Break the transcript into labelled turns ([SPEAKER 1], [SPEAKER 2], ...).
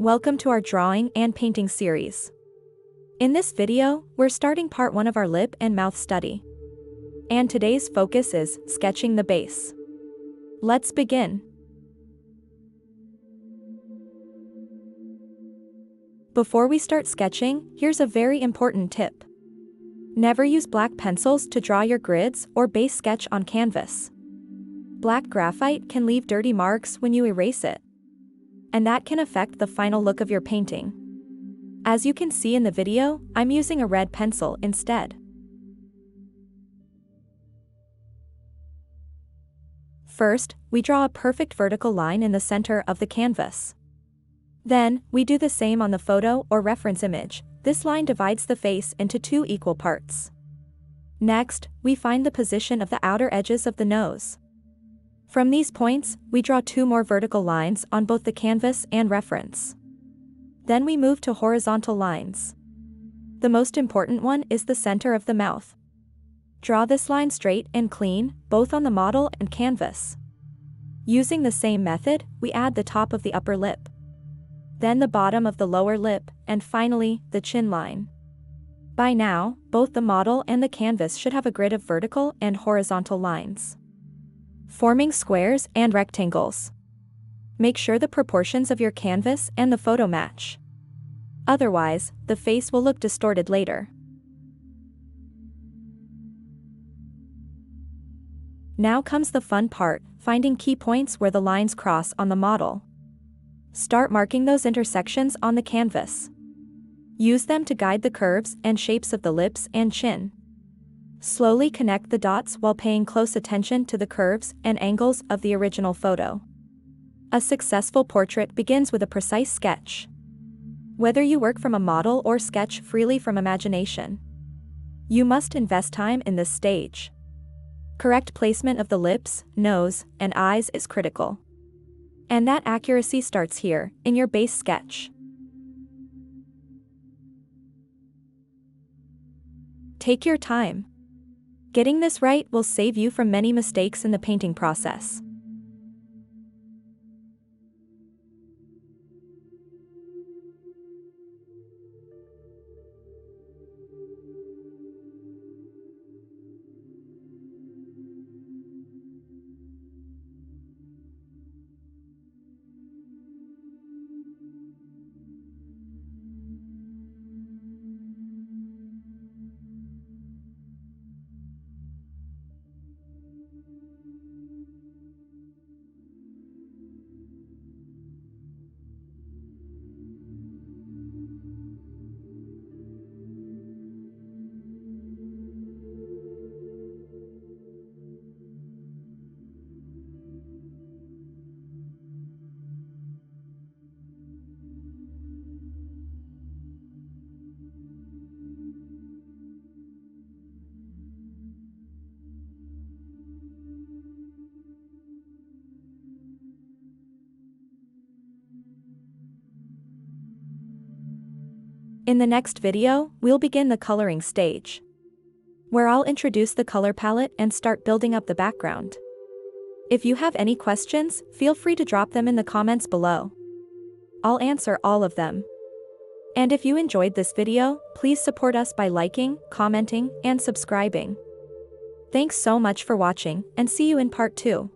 [SPEAKER 1] Welcome to our drawing and painting series. In this video, we're starting part 1 of our lip and mouth study. And today's focus is sketching the base. Let's begin. Before we start sketching, here's a very important tip. Never use black pencils to draw your grids or base sketch on canvas. Black graphite can leave dirty marks when you erase it, and that can affect the final look of your painting. As you can see in the video, I'm using a red pencil instead. First, we draw a perfect vertical line in the center of the canvas. Then, we do the same on the photo or reference image. This line divides the face into 2 equal parts. Next, we find the position of the outer edges of the nose. From these points, we draw 2 more vertical lines on both the canvas and reference. Then we move to horizontal lines. The most important one is the center of the mouth. Draw this line straight and clean, both on the model and canvas. Using the same method, we add the top of the upper lip, then the bottom of the lower lip, and finally, the chin line. By now, both the model and the canvas should have a grid of vertical and horizontal lines, forming squares and rectangles. Make sure the proportions of your canvas and the photo match. Otherwise, the face will look distorted later. Now comes the fun part, finding key points where the lines cross on the model. Start marking those intersections on the canvas. Use them to guide the curves and shapes of the lips and chin. Slowly connect the dots while paying close attention to the curves and angles of the original photo. A successful portrait begins with a precise sketch. Whether you work from a model or sketch freely from imagination, you must invest time in this stage. Correct placement of the lips, nose, and eyes is critical. And that accuracy starts here, in your base sketch. Take your time. Getting this right will save you from many mistakes in the painting process. In the next video, we'll begin the coloring stage, where I'll introduce the color palette and start building up the background. If you have any questions, feel free to drop them in the comments below. I'll answer all of them. And if you enjoyed this video, please support us by liking, commenting, and subscribing. Thanks so much for watching, and see you in part 2.